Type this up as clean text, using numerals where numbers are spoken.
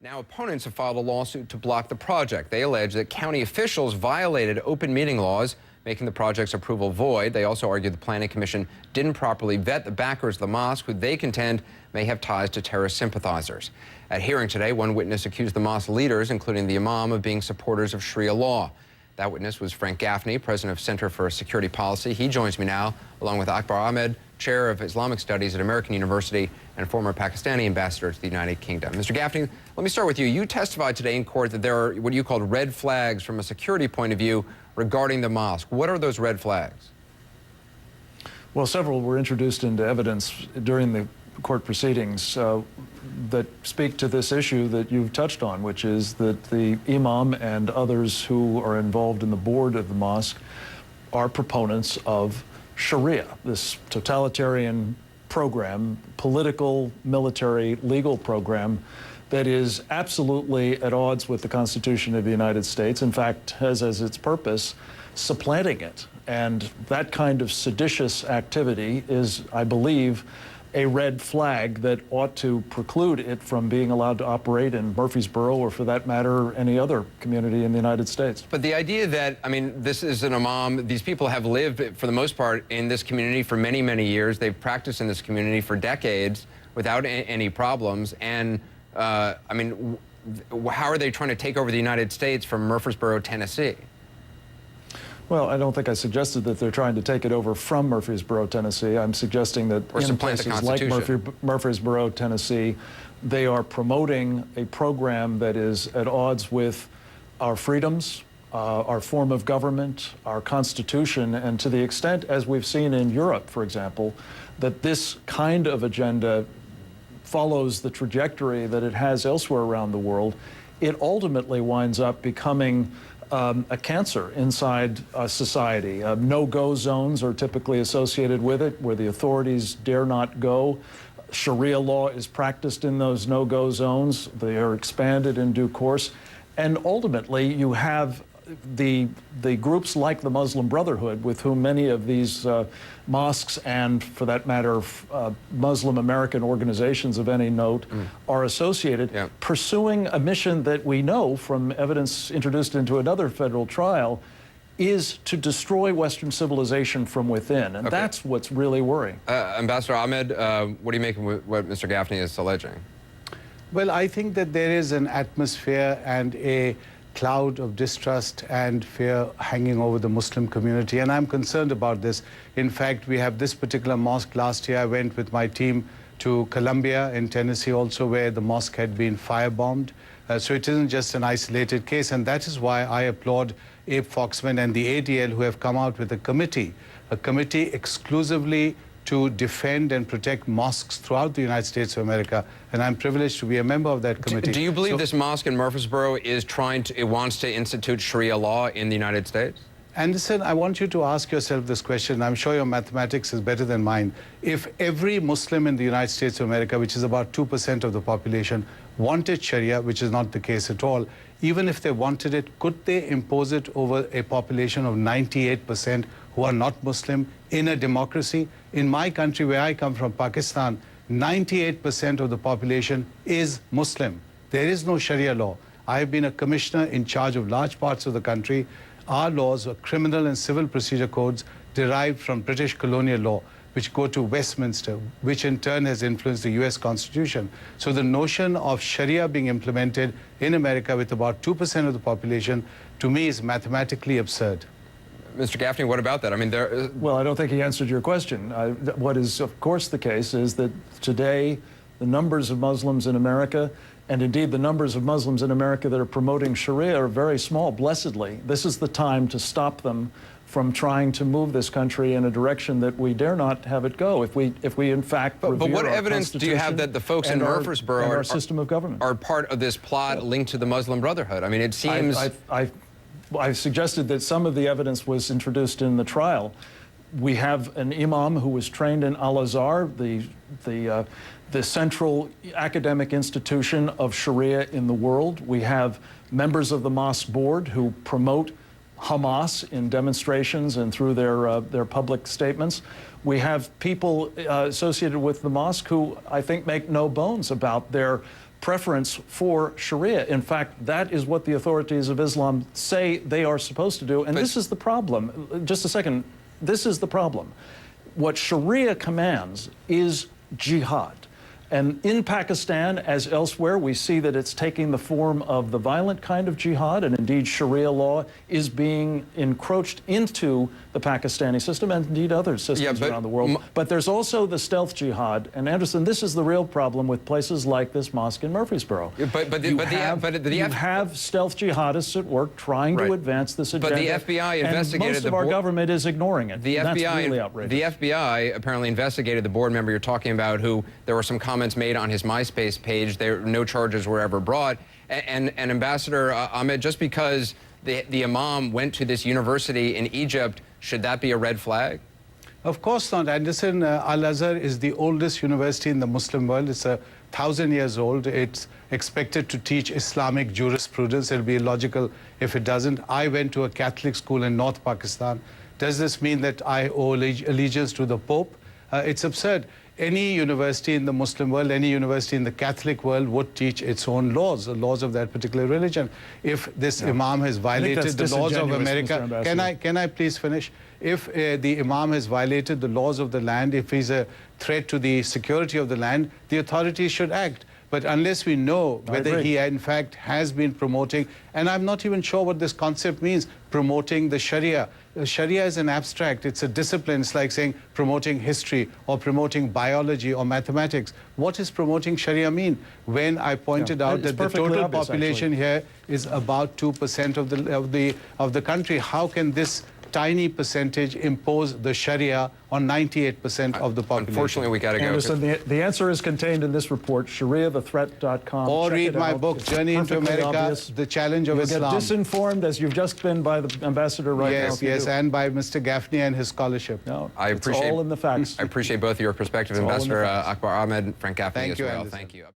Now, opponents have filed a lawsuit to block the project. They allege that county officials violated open meeting laws, making the project's approval void. They also argue the Planning Commission didn't properly vet the backers of the mosque, who they contend may have ties to terrorist sympathizers. At hearing today, one witness accused the mosque leaders, including the imam, of being supporters of Sharia law. That witness was Frank Gaffney, president of Center for Security Policy. He joins me now, along with Akbar Ahmed, chair of Islamic Studies at American University and former Pakistani ambassador to the United Kingdom. Mr. Gaffney, let me start with you. You testified today in court that there are what you called red flags from a security point of view regarding the mosque. What are those red flags? Well, several were introduced into evidence during the court proceedings that speak to this issue that you've touched on, which is that the imam and others who are involved in the board of the mosque are proponents of Sharia, this totalitarian program, political, military, legal program that is absolutely at odds with the Constitution of the United States. In fact, has as its purpose supplanting it. And that kind of seditious activity is, I believe, a red flag that ought to preclude it from being allowed to operate in Murfreesboro, or for that matter, any other community in the United States. But the idea that, I mean, this is an imam, these people have lived, for the most part, in this community for many, many years. They've practiced in this community for decades without any problems. And, I mean, how are they trying to take over the United States from Murfreesboro, Tennessee? Well, I don't think I suggested that they're trying to take it over from Murfreesboro, Tennessee. I'm suggesting that in places like Murfreesboro, Tennessee, they are promoting a program that is at odds with our freedoms, our form of government, our Constitution, and to the extent, as we've seen in Europe, for example, that this kind of agenda follows the trajectory that it has elsewhere around the world, it ultimately winds up becoming a cancer inside society. No-go zones are typically associated with it, where the authorities dare not go. Sharia law is practiced in those no-go zones. They are expanded in due course. And ultimately, you have the groups like the Muslim Brotherhood, with whom many of these mosques and, for that matter, Muslim American organizations of any note are associated, pursuing a mission that we know from evidence introduced into another federal trial is to destroy Western civilization from within. And that's what's really worrying. Ambassador Ahmed, what do you make of what Mr. Gaffney is alleging? Well, I think that there is an atmosphere and a cloud of distrust and fear hanging over the Muslim community, and I'm concerned about this. In fact, we have this particular mosque. Last year I went with my team to Columbia in Tennessee also, where the mosque had been firebombed. So it isn't just an isolated case, and that is why I applaud Abe Foxman and the ADL, who have come out with a committee exclusively to defend and protect mosques throughout the United States of America, and I'm privileged to be a member of that committee. Do you believe this mosque in Murfreesboro is it wants to institute Sharia law in the United States? Anderson, I want you to ask yourself this question. I'm sure your mathematics is better than mine. If every Muslim in the United States of America, which is about 2% of the population, wanted Sharia, which is not the case at all, even if they wanted it, could they impose it over a population of 98% who are not Muslim in a democracy? In my country, where I come from, Pakistan, 98% of the population is Muslim. There is no Sharia law. I have been a commissioner in charge of large parts of the country. Our laws, criminal and civil procedure codes, derived from British colonial law, which go to Westminster, which in turn has influenced the US Constitution. So the notion of Sharia being implemented in America with about 2% of the population, to me, is mathematically absurd. Mr. Gaffney, what about that? I mean, well, I don't think he answered your question. What is, of course, the case is that today the numbers of Muslims in America, and indeed the numbers of Muslims in America that are promoting Sharia, are very small, blessedly. This is the time to stop them from trying to move this country in a direction that we dare not have it go if we in fact But what evidence do you have that the folks in Murfreesboro our system of government are part of this plot linked to the Muslim Brotherhood? I mean, it seems... I suggested that some of the evidence was introduced in the trial. We have an imam who was trained in Al-Azhar, the central academic institution of Sharia in the world. We have members of the mosque board who promote Hamas in demonstrations and through their public statements. We have people associated with the mosque who I think make no bones about their preference for Sharia. In fact, that is what the authorities of Islam say they are supposed to do. And this is the problem. Just a second. This is the problem. What Sharia commands is jihad. And in Pakistan, as elsewhere, we see that it's taking the form of the violent kind of jihad, and indeed Sharia law is being encroached into the Pakistani system, and indeed other systems around the world. But there's also the stealth jihad. And Anderson, this is the real problem with places like this mosque in Murfreesboro. You have stealth jihadists at work trying to advance this agenda. But the FBI investigated and most of our government is ignoring it. That's really outrageous. The FBI apparently investigated the board member you're talking about, who there were some comments made on his MySpace page. No charges were ever brought. And Ambassador Ahmed, just because the imam went to this university in Egypt, should that be a red flag? Of course not, Anderson. Al-Azhar is the oldest university in the Muslim world. It's 1,000 years old. It's expected to teach Islamic jurisprudence. It'll be illogical if it doesn't. I went to a Catholic school in North Pakistan. Does this mean that I owe allegiance to the Pope? It's absurd. Any university in the Muslim world, any university in the Catholic world would teach its own laws, the laws of that particular religion. If this imam has violated the laws of America, can I please finish? If the imam has violated the laws of the land, if he's a threat to the security of the land, the authorities should act. But unless we know whether he in fact has been promoting, and I'm not even sure what this concept means, promoting the Sharia. Sharia is an abstract, it's a discipline. It's like saying promoting history or promoting biology or mathematics. What does promoting Sharia mean? When I pointed out that the total population here is about 2% of the country, how can this tiny percentage impose the Sharia on 98% of the population? Unfortunately, we got to go. Anderson, the answer is contained in this report, ShariaTheThreat.com. Or read my book, Journey into America, The Challenge of Islam. You'll get disinformed, as you've just been by the ambassador right now. Yes, and by Mr. Gaffney and his scholarship. No, it's all in the facts. I appreciate both of your perspectives, Ambassador Akbar Ahmed, Frank Gaffney as well. Thank you.